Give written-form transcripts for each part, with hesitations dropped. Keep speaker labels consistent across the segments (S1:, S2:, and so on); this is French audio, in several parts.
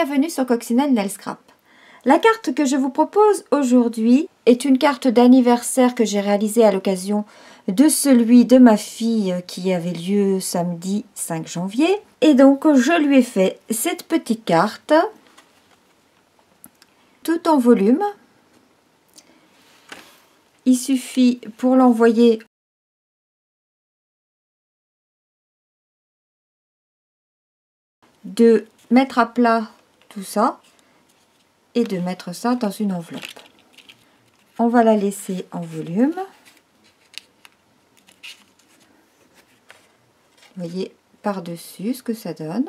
S1: bienvenue sur Coccinelle Nail Scrap. La carte que je vous propose aujourd'hui est une carte d'anniversaire que j'ai réalisée à l'occasion de celui de ma fille qui avait lieu samedi 5 janvier. Et donc je lui ai fait cette petite carte, tout en volume. Il suffit pour l'envoyer de mettre à plat tout ça et de mettre ça dans une enveloppe. On va la laisser en volume. Vous voyez par-dessus ce que ça donne.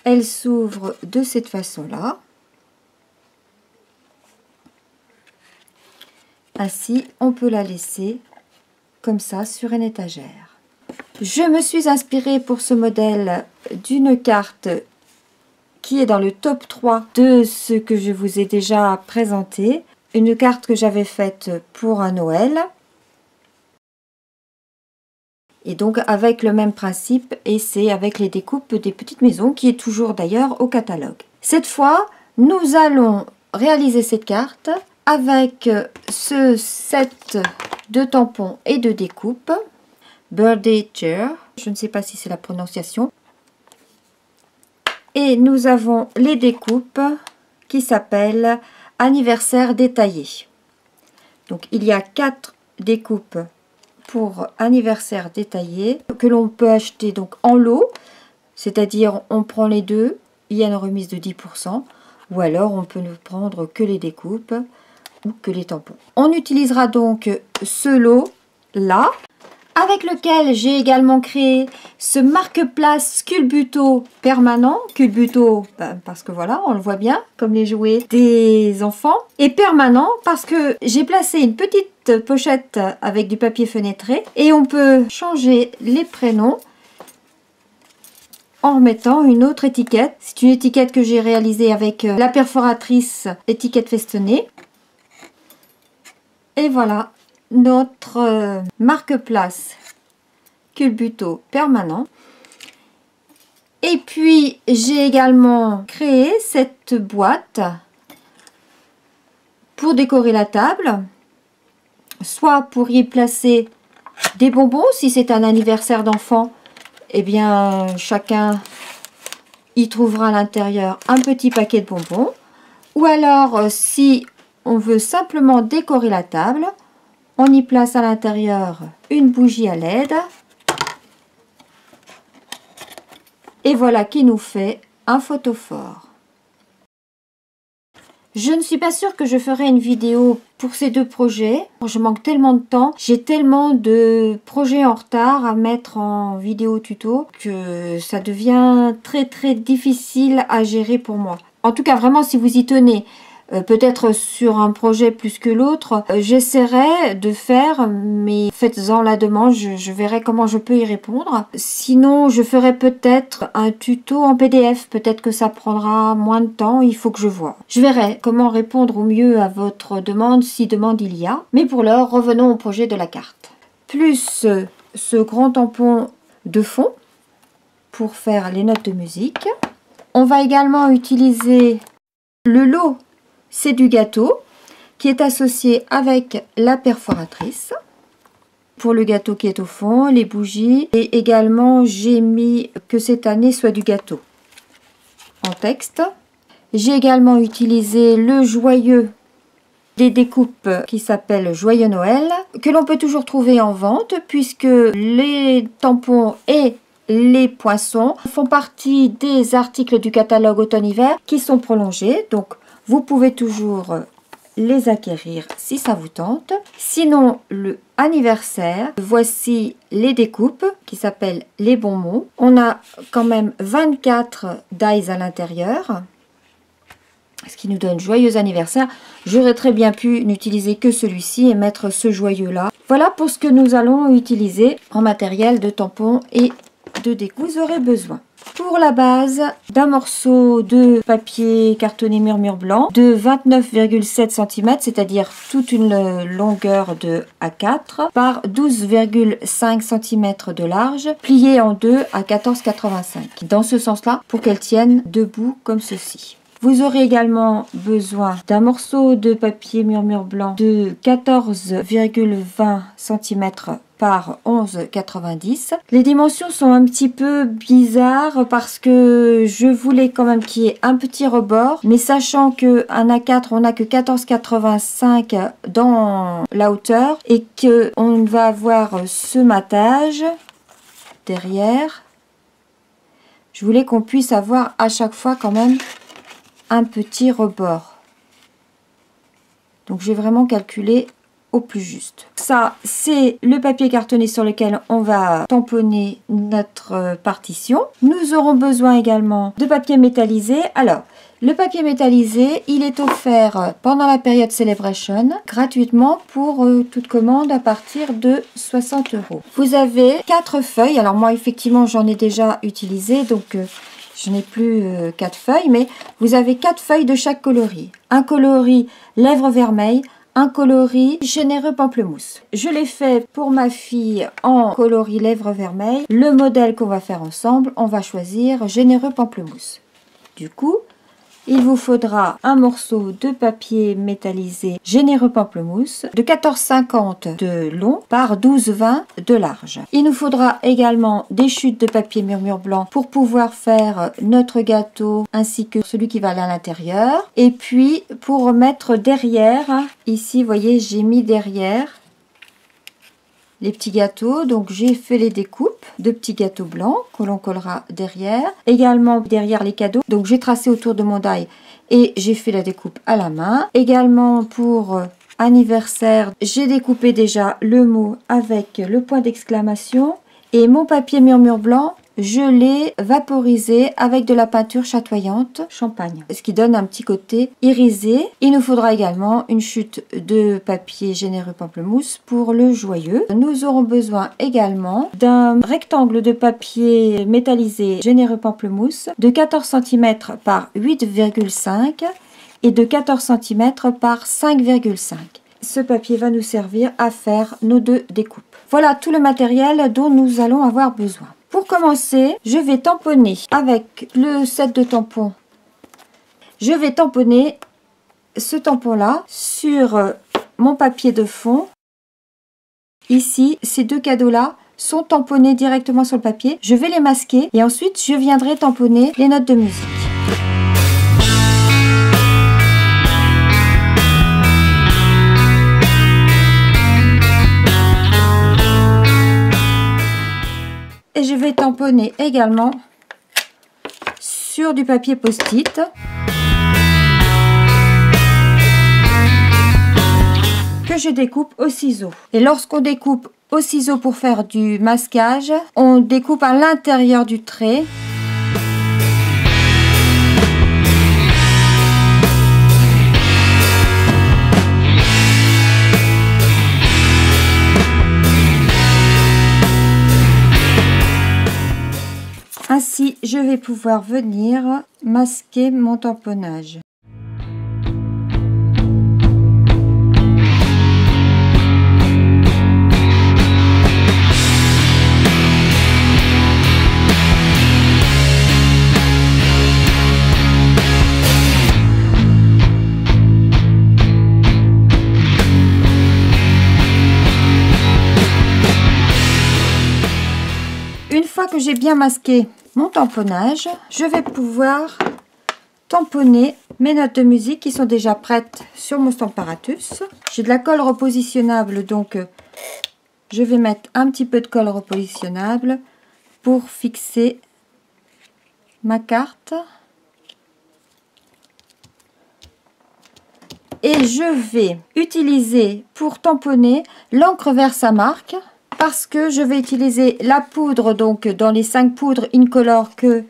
S1: Elle s'ouvre de cette façon-là. Ainsi, on peut la laisser comme ça sur une étagère. Je me suis inspirée pour ce modèle d'une carte qui est dans le top 3 de ce que je vous ai déjà présenté. Une carte que j'avais faite pour un Noël. Et donc avec le même principe, et c'est avec les découpes des petites maisons qui est toujours d'ailleurs au catalogue. Cette fois, nous allons réaliser cette carte avec ce set de tampons et de découpes. Birthday Chair, je ne sais pas si c'est la prononciation. Et nous avons les découpes qui s'appellent anniversaire détaillé. Donc il y a 4 découpes pour anniversaire détaillé que l'on peut acheter donc en lot, c'est-à-dire on prend les deux, il y a une remise de 10%, ou alors on peut ne prendre que les découpes ou que les tampons. On utilisera donc ce lot là, avec lequel j'ai également créé ce marque-place Culbuto permanent. Culbuto, parce que voilà, on le voit bien, comme les jouets des enfants. Et permanent, parce que j'ai placé une petite pochette avec du papier fenêtré. Et on peut changer les prénoms en remettant une autre étiquette. C'est une étiquette que j'ai réalisée avec la perforatrice étiquette festonnée. Et voilà notre marque-place Culbuto permanent. Et puis j'ai également créé cette boîte pour décorer la table, soit pour y placer des bonbons si c'est un anniversaire d'enfant, et bien chacun y trouvera à l'intérieur un petit paquet de bonbons, ou alors si on veut simplement décorer la table, on y place à l'intérieur une bougie à LED. Et voilà qui nous fait un photophore. Je ne suis pas sûre que je ferai une vidéo pour ces deux projets. Je manque tellement de temps. J'ai tellement de projets en retard à mettre en vidéo tuto que ça devient très difficile à gérer pour moi. En tout cas, vraiment, si vous y tenez, peut-être sur un projet plus que l'autre, j'essaierai de faire, mais faites-en la demande, je verrai comment je peux y répondre. Sinon, je ferai peut-être un tuto en PDF, peut-être que ça prendra moins de temps, il faut que je vois. Je verrai comment répondre au mieux à votre demande, si demande il y a. Mais pour l'heure, revenons au projet de la carte. Plus ce grand tampon de fond pour faire les notes de musique. On va également utiliser le lot. C'est du gâteau qui est associé avec la perforatrice pour le gâteau qui est au fond, les bougies. Et également, j'ai mis que cette année soit du gâteau en texte. J'ai également utilisé le joyeux des découpes qui s'appelle Joyeux Noël, que l'on peut toujours trouver en vente puisque les tampons et les poinçons font partie des articles du catalogue automne-hiver qui sont prolongés. Donc, vous pouvez toujours les acquérir si ça vous tente. Sinon, le anniversaire, voici les découpes qui s'appellent les bonbons. On a quand même 24 dies à l'intérieur, ce qui nous donne joyeux anniversaire. J'aurais très bien pu n'utiliser que celui-ci et mettre ce joyeux là. Voilà pour ce que nous allons utiliser en matériel de tampons et de découpe. Vous aurez besoin pour la base d'un morceau de papier cartonné murmure blanc de 29,7 cm, c'est-à-dire toute une longueur de A4 par 12,5 cm de large, plié en deux à 14,85 dans ce sens-là pour qu'elle tienne debout comme ceci. Vous aurez également besoin d'un morceau de papier murmure blanc de 14,20 cm par 11,90. Les dimensions sont un petit peu bizarres parce que je voulais quand même qu'il y ait un petit rebord, mais sachant qu'un A4 on n'a que 14,85 dans la hauteur et qu'on va avoir ce matage derrière, je voulais qu'on puisse avoir à chaque fois quand même un petit rebord. Donc j'ai vraiment calculé au plus juste. Ça, c'est le papier cartonné sur lequel on va tamponner notre partition. Nous aurons besoin également de papier métallisé. Alors, le papier métallisé, il est offert pendant la période Celebration gratuitement pour toute commande à partir de 60 €. Vous avez 4 feuilles. Alors moi, effectivement, j'en ai déjà utilisé, donc je n'ai plus 4 feuilles, mais vous avez 4 feuilles de chaque coloris. Un coloris lèvres vermeilles, un coloris généreux pamplemousse. Je l'ai fait pour ma fille en coloris lèvres vermeilles. Le modèle qu'on va faire ensemble, on va choisir généreux pamplemousse. Du coup, il vous faudra un morceau de papier métallisé généreux pamplemousse de 14,50 de long par 12,20 de large. Il nous faudra également des chutes de papier murmure blanc pour pouvoir faire notre gâteau ainsi que celui qui va aller à l'intérieur. Et puis pour mettre derrière, ici vous voyez j'ai mis derrière les petits gâteaux, donc j'ai fait les découpes de petits gâteaux blancs que l'on collera derrière. Également derrière les cadeaux, donc j'ai tracé autour de mon die et j'ai fait la découpe à la main. Également pour anniversaire, j'ai découpé déjà le mot avec le point d'exclamation et mon papier murmure blanc, je l'ai vaporisé avec de la peinture chatoyante champagne, ce qui donne un petit côté irisé. Il nous faudra également une chute de papier généreux pamplemousse pour le joyeux. Nous aurons besoin également d'un rectangle de papier métallisé généreux pamplemousse de 14 cm par 8,5 et de 14 cm par 5,5. Ce papier va nous servir à faire nos deux découpes. Voilà tout le matériel dont nous allons avoir besoin. Pour commencer, je vais tamponner avec le set de tampons. Je vais tamponner ce tampon-là sur mon papier de fond. Ici, ces deux cadeaux-là sont tamponnés directement sur le papier. Je vais les masquer et ensuite, je viendrai tamponner les notes de musique. Et je vais tamponner également sur du papier post-it. Que je découpe au ciseau. Et lorsqu'on découpe au ciseau pour faire du masquage, on découpe à l'intérieur du trait. Ainsi, je vais pouvoir venir masquer mon tamponnage. Une fois que j'ai bien masqué mon tamponnage, je vais pouvoir tamponner mes notes de musique qui sont déjà prêtes sur mon Stamparatus. J'ai de la colle repositionnable, donc je vais mettre un petit peu de colle repositionnable pour fixer ma carte. Et je vais utiliser pour tamponner l'encre Versamark, parce que je vais utiliser la poudre, donc dans les 5 poudres Incolor que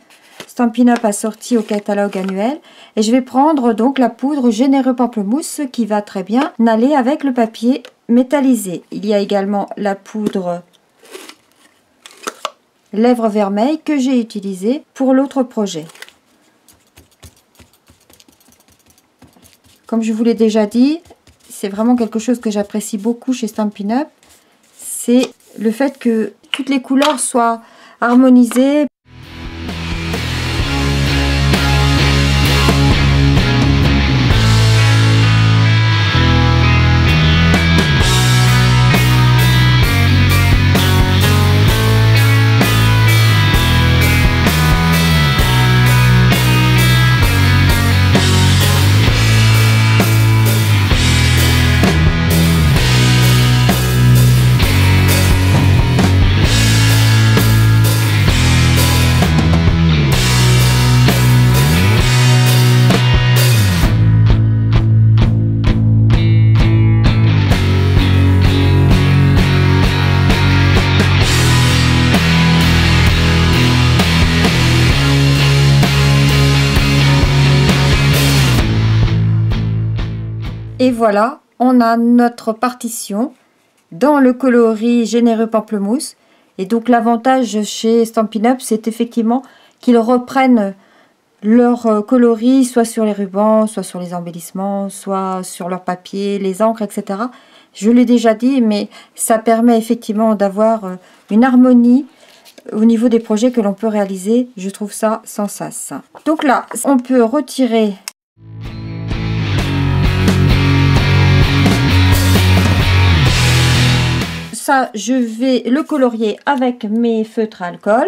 S1: Stampin' Up a sorti au catalogue annuel. Et je vais prendre donc la poudre généreux pamplemousse qui va très bien aller avec le papier métallisé. Il y a également la poudre lèvres vermeilles que j'ai utilisé pour l'autre projet. Comme je vous l'ai déjà dit, c'est vraiment quelque chose que j'apprécie beaucoup chez Stampin' Up. C'est le fait que toutes les couleurs soient harmonisées. Et voilà, on a notre partition dans le coloris Généreux Pamplemousse. Et donc l'avantage chez Stampin' Up, c'est effectivement qu'ils reprennent leur coloris, soit sur les rubans, soit sur les embellissements, soit sur leur papier, les encres, etc. Je l'ai déjà dit, mais ça permet effectivement d'avoir une harmonie au niveau des projets que l'on peut réaliser. Je trouve ça sans sas. Donc là, on peut retirer ça, je vais le colorier avec mes feutres à alcool.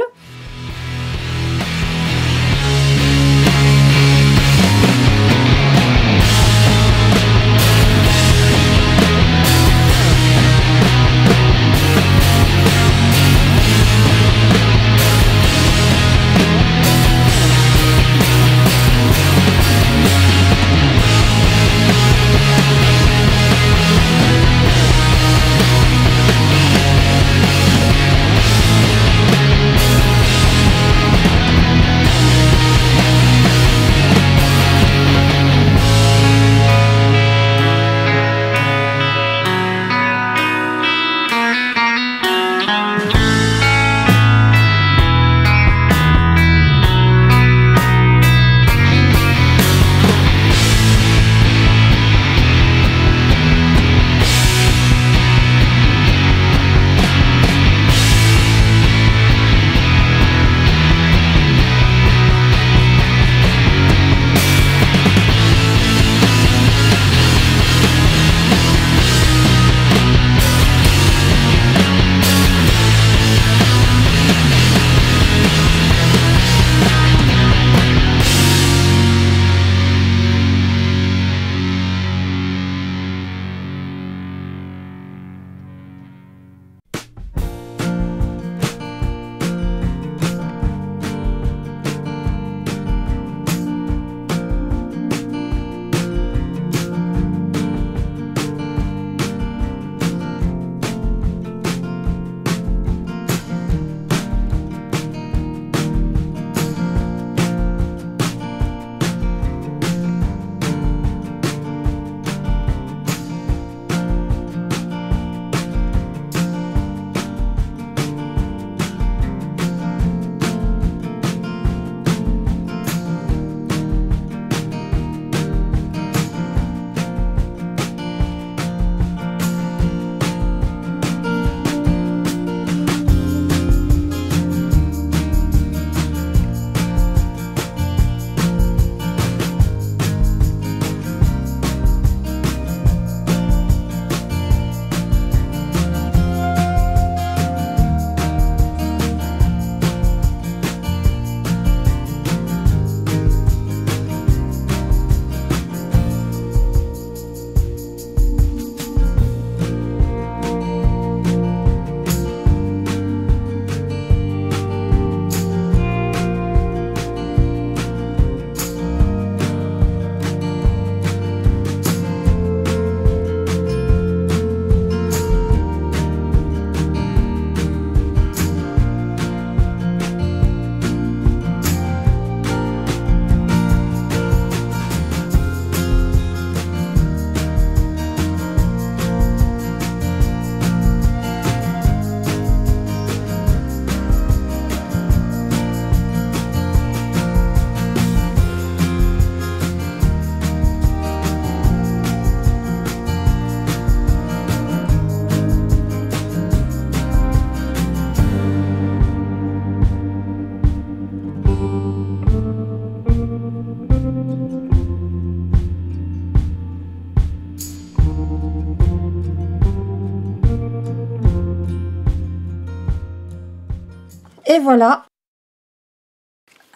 S1: Et voilà.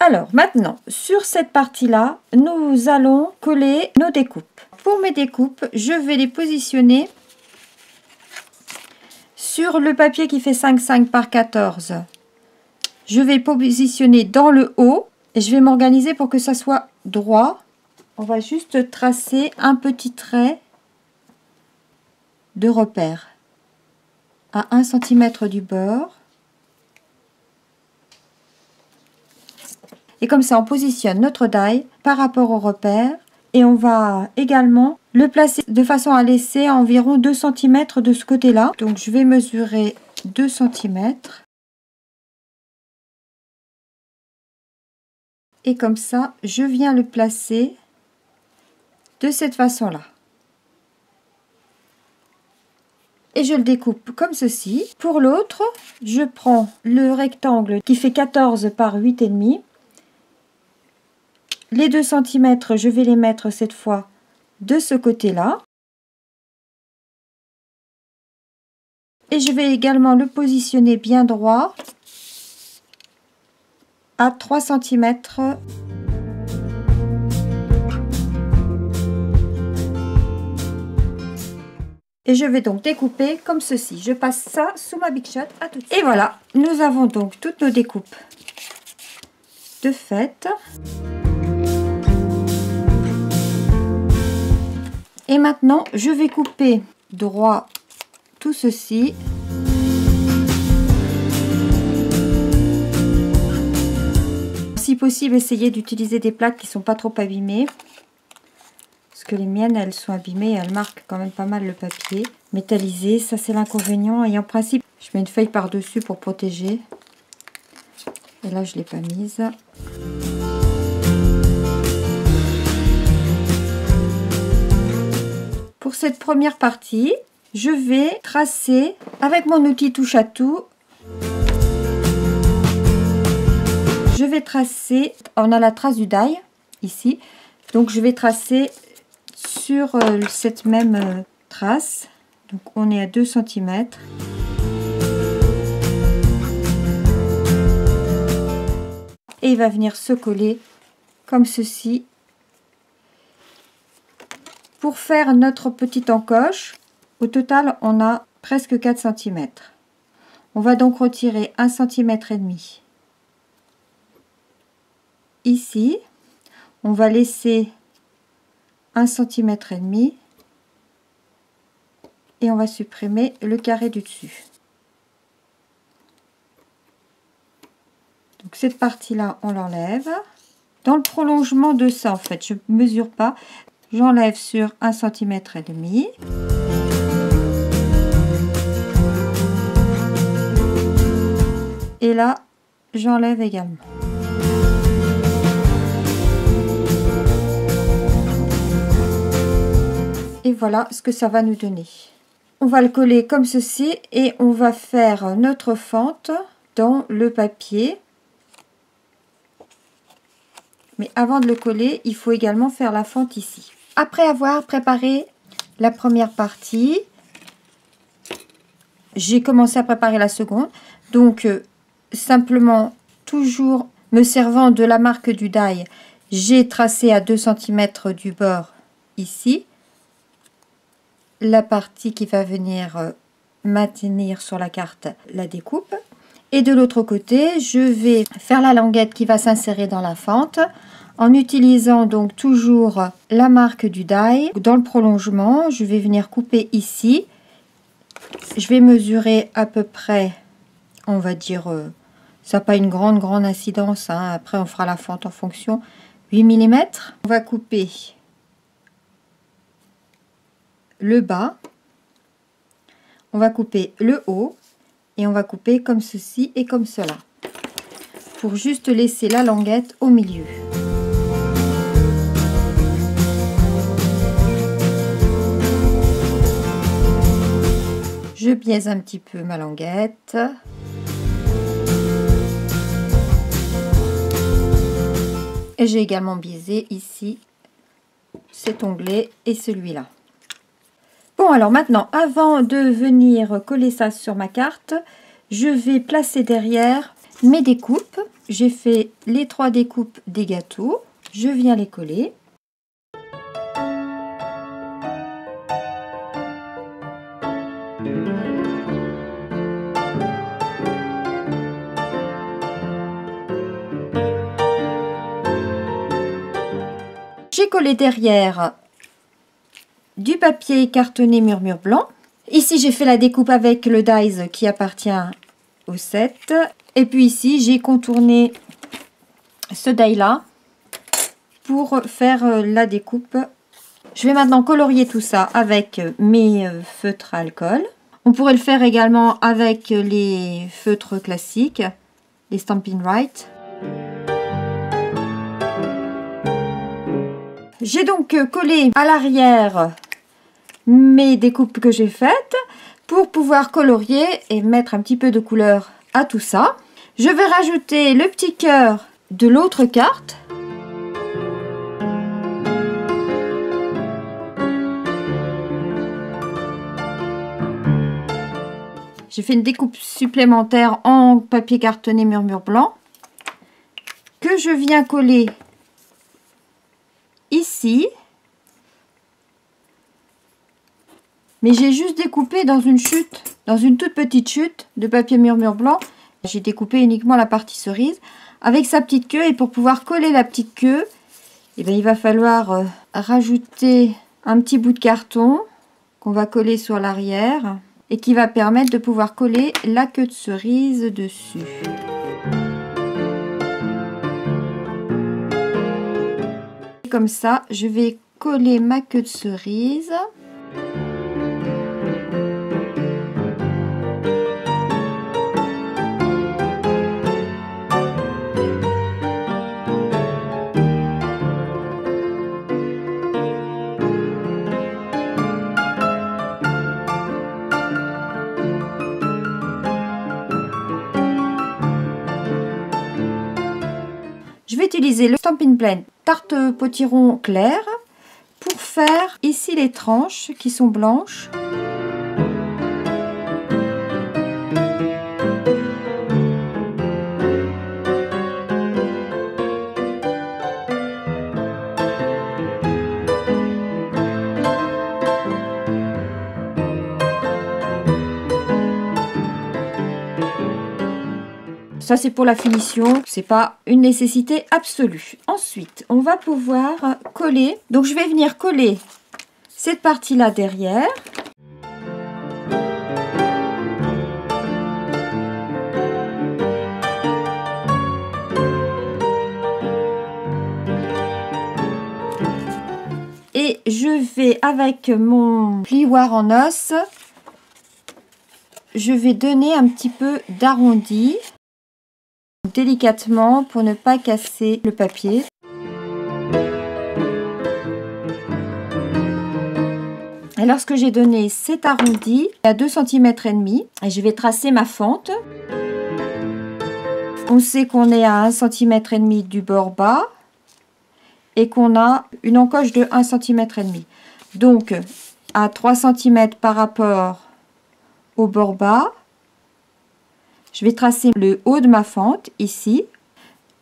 S1: Alors maintenant, sur cette partie-là, nous allons coller nos découpes. Pour mes découpes, je vais les positionner sur le papier qui fait 5,5 par 14. Je vais positionner dans le haut et je vais m'organiser pour que ça soit droit. On va juste tracer un petit trait de repère à 1 cm du bord. Et comme ça, on positionne notre die par rapport au repère. Et on va également le placer de façon à laisser environ 2 cm de ce côté-là. Donc, je vais mesurer 2 cm. Et comme ça, je viens le placer de cette façon-là. Et je le découpe comme ceci. Pour l'autre, je prends le rectangle qui fait 14 par 8,5. Les 2 cm, je vais les mettre cette fois de ce côté-là. Et je vais également le positionner bien droit à 3 cm. Et je vais donc découper comme ceci. Je passe ça sous ma Big Shot. À tout de suite. Et voilà, nous avons donc toutes nos découpes de fait. Et maintenant, je vais couper droit tout ceci. Si possible, essayez d'utiliser des plaques qui ne sont pas trop abîmées. Parce que les miennes, elles sont abîmées et elles marquent quand même pas mal le papier. Métallisé, ça c'est l'inconvénient. Et en principe, je mets une feuille par-dessus pour protéger. Et là, je ne l'ai pas mise. Pour cette première partie, je vais tracer avec mon outil touche à tout. Je vais tracer, on a la trace du die ici, donc je vais tracer sur cette même trace. Donc on est à 2 cm. Et il va venir se coller comme ceci. Pour faire notre petite encoche, au total, on a presque 4 cm. On va donc retirer 1,5 cm. Ici, on va laisser 1,5 cm et on va supprimer le carré du dessus. Donc cette partie-là, on l'enlève. Dans le prolongement de ça, en fait, je ne mesure pas. J'enlève sur 1,5 cm. Et là, j'enlève également. Et voilà ce que ça va nous donner. On va le coller comme ceci et on va faire notre fente dans le papier. Mais avant de le coller, il faut également faire la fente ici. Après avoir préparé la première partie, j'ai commencé à préparer la seconde. Donc, simplement, toujours me servant de la marque du die, j'ai tracé à 2 cm du bord ici la partie qui va venir maintenir sur la carte la découpe. Et de l'autre côté, je vais faire la languette qui va s'insérer dans la fente en utilisant donc toujours la marque du die. Dans le prolongement, je vais venir couper ici. Je vais mesurer à peu près, on va dire, ça n'a pas une grande incidence, hein. Après on fera la fente en fonction, 8 mm. On va couper le bas, on va couper le haut et on va couper comme ceci et comme cela pour juste laisser la languette au milieu. Je biaise un petit peu ma languette. Et j'ai également biaisé ici cet onglet et celui-là. Bon, alors maintenant, avant de venir coller ça sur ma carte, je vais placer derrière mes découpes. J'ai fait les 3 découpes des gâteaux. Je viens les coller. J'ai collé derrière du papier cartonné murmure blanc. Ici, j'ai fait la découpe avec le dies qui appartient au set. Et puis ici, j'ai contourné ce die là pour faire la découpe. Je vais maintenant colorier tout ça avec mes feutres à alcool. On pourrait le faire également avec les feutres classiques, les Stampin' Right. J'ai donc collé à l'arrière mes découpes que j'ai faites pour pouvoir colorier et mettre un petit peu de couleur à tout ça. Je vais rajouter le petit cœur de l'autre carte. J'ai fait une découpe supplémentaire en papier cartonné murmure blanc que je viens coller ici. Mais j'ai juste découpé dans une chute, dans une toute petite chute de papier murmure blanc. J'ai découpé uniquement la partie cerise avec sa petite queue. Et pour pouvoir coller la petite queue, eh bien, il va falloir rajouter un petit bout de carton qu'on va coller sur l'arrière et qui va permettre de pouvoir coller la queue de cerise dessus. Comme ça, je vais coller ma queue de cerise. Je vais utiliser le Stampin' Blend tarte potiron clair pour faire ici les tranches qui sont blanches. Ça, c'est pour la finition, c'est pas une nécessité absolue. Ensuite, on va pouvoir coller. Donc, je vais venir coller cette partie-là derrière. Et je vais, avec mon plioir en os, je vais donner un petit peu d'arrondi. Délicatement pour ne pas casser le papier. Et lorsque j'ai donné cet arrondi à 2,5 cm, et je vais tracer ma fente. On sait qu'on est à 1,5 cm du bord bas et qu'on a une encoche de 1,5 cm. Donc à 3 cm par rapport au bord bas, je vais tracer le haut de ma fente ici.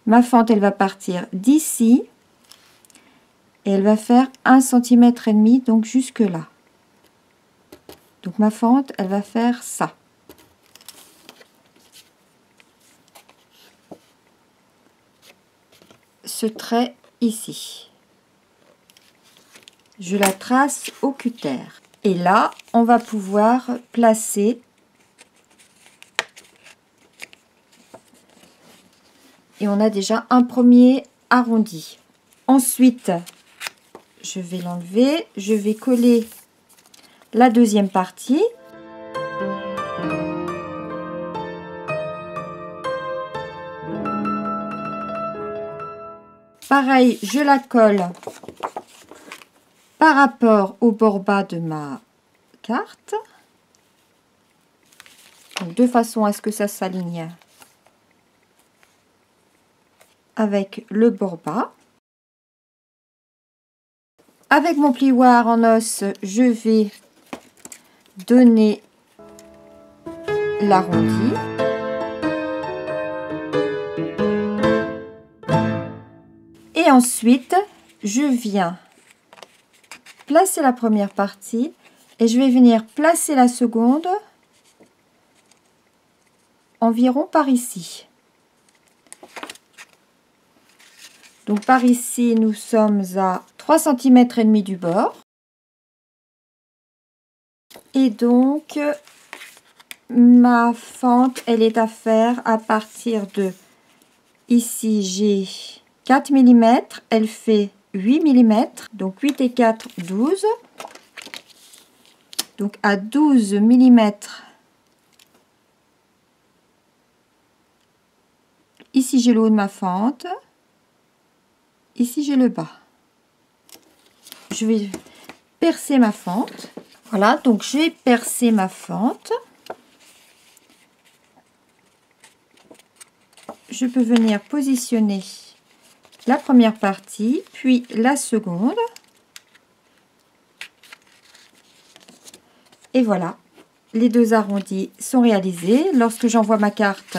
S1: Ma fente, elle va partir d'ici et elle va faire 1,5 cm, donc jusque là. Donc ma fente, elle va faire ça. Ce trait ici. Je la trace au cutter. Et là, on va pouvoir placer et on a déjà un premier arrondi. Ensuite, je vais l'enlever, je vais coller la deuxième partie. Pareil, je la colle par rapport au bord bas de ma carte. Donc, de façon à ce que ça s'aligne avec le bord bas. Avec mon plioir en os, je vais donner l'arrondi. ensuite, je viens placer la première partie et je vais venir placer la seconde environ par ici. Donc par ici, nous sommes à 3,5 cm du bord. Et donc, ma fente, elle est à faire à partir de, ici j'ai 4 mm, elle fait 8 mm, donc 8 et 4, 12. Donc à 12 mm, ici j'ai le haut de ma fente, ici j'ai le bas. Je vais percer ma fente. Voilà, donc je vais percer ma fente. Je peux venir positionner la première partie, puis la seconde. Et voilà, les deux arrondis sont réalisés. Lorsque j'envoie ma carte,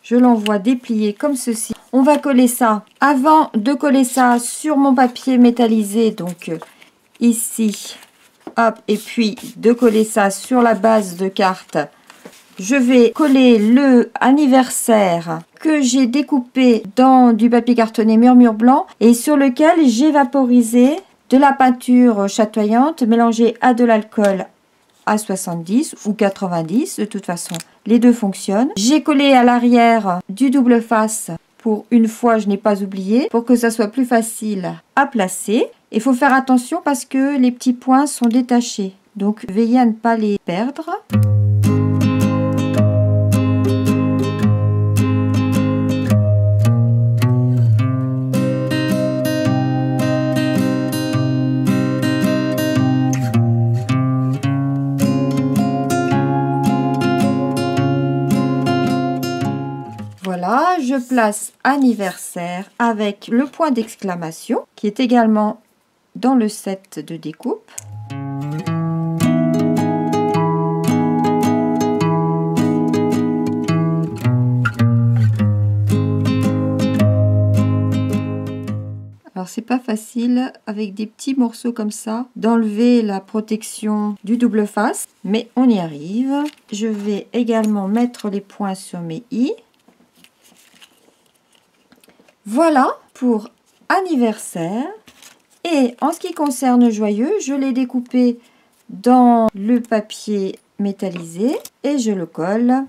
S1: je l'envoie dépliée comme ceci. On va coller ça. Avant de coller ça sur mon papier métallisé, donc ici, hop, et puis de coller ça sur la base de carte, je vais coller le anniversaire que j'ai découpé dans du papier cartonné murmure blanc et sur lequel j'ai vaporisé de la peinture chatoyante mélangée à de l'alcool à 70 ou 90, de toute façon les deux fonctionnent. J'ai collé à l'arrière du double face pour une fois, je n'ai pas oublié, pour que ça soit plus facile à placer. Il faut faire attention parce que les petits points sont détachés, donc veillez à ne pas les perdre. Voilà, je place anniversaire avec le point d'exclamation qui est également dans le set de découpe. Alors c'est pas facile avec des petits morceaux comme ça d'enlever la protection du double face, mais on y arrive. Je vais également mettre les points sur mes i. Voilà pour anniversaire. Et en ce qui concerne joyeux, je l'ai découpé dans le papier métallisé et je le colle.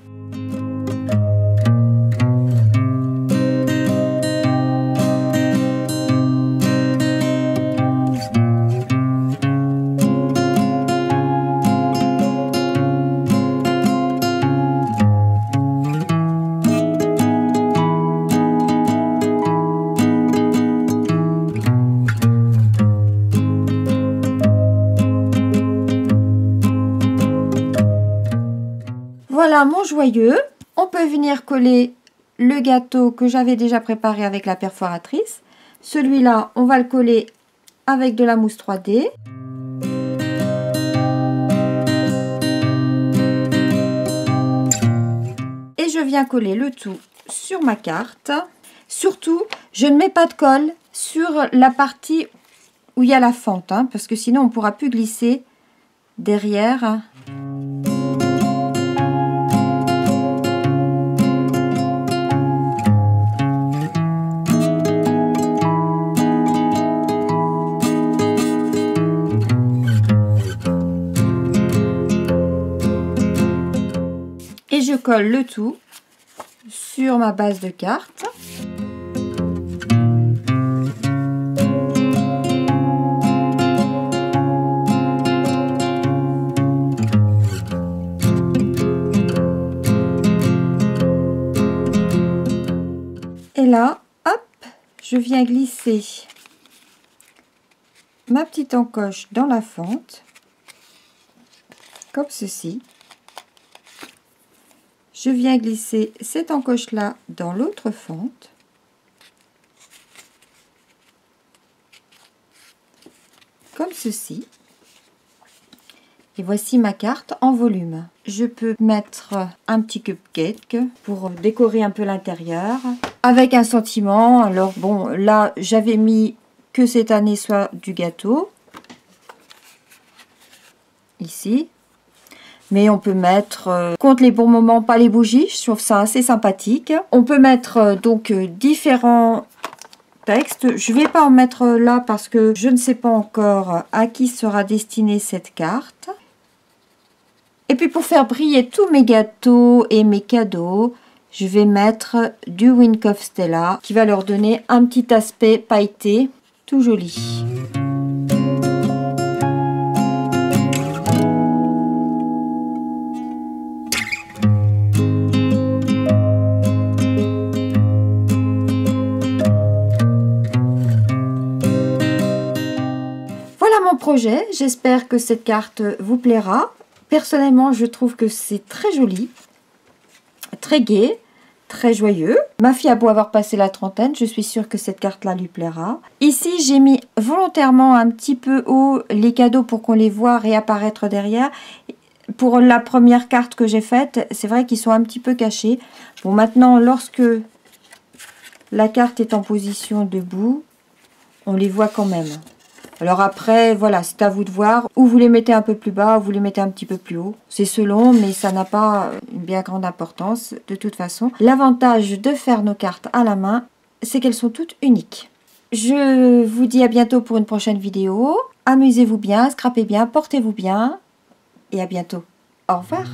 S1: Voilà mon joyeux. On peut venir coller le gâteau que j'avais déjà préparé avec la perforatrice. Celui-là, on va le coller avec de la mousse 3D. Et je viens coller le tout sur ma carte. Surtout, je ne mets pas de colle sur la partie où il y a la fente, hein, parce que sinon on ne pourra plus glisser derrière. Et je colle le tout sur ma base de carte. Et là, hop, je viens glisser ma petite encoche dans la fente, comme ceci. Je viens glisser cette encoche-là dans l'autre fente. Comme ceci. Et voici ma carte en volume. Je peux mettre un petit cupcake pour décorer un peu l'intérieur. avec un sentiment. Alors bon, là, j'avais mis que cette année soit du gâteau. Ici. Mais on peut mettre, compte les bons moments, pas les bougies. Je trouve ça assez sympathique. On peut mettre donc différents textes. Je ne vais pas en mettre là parce que je ne sais pas encore à qui sera destinée cette carte. Et puis pour faire briller tous mes gâteaux et mes cadeaux, je vais mettre du Wink of Stella qui va leur donner un petit aspect pailleté tout joli. Voilà mon projet, j'espère que cette carte vous plaira. Personnellement, je trouve que c'est très joli, très gai, très joyeux. Ma fille a beau avoir passé la trentaine, je suis sûre que cette carte-là lui plaira. Ici, j'ai mis volontairement un petit peu haut les cadeaux pour qu'on les voit réapparaître derrière. Pour la première carte que j'ai faite, c'est vrai qu'ils sont un petit peu cachés. Bon, maintenant, lorsque la carte est en position debout, on les voit quand même. Alors après, voilà, c'est à vous de voir. Ou vous les mettez un peu plus bas, ou vous les mettez un petit peu plus haut. C'est selon, mais ça n'a pas une bien grande importance de toute façon. L'avantage de faire nos cartes à la main, c'est qu'elles sont toutes uniques. Je vous dis à bientôt pour une prochaine vidéo. Amusez-vous bien, scrapez bien, portez-vous bien. Et à bientôt. Au revoir.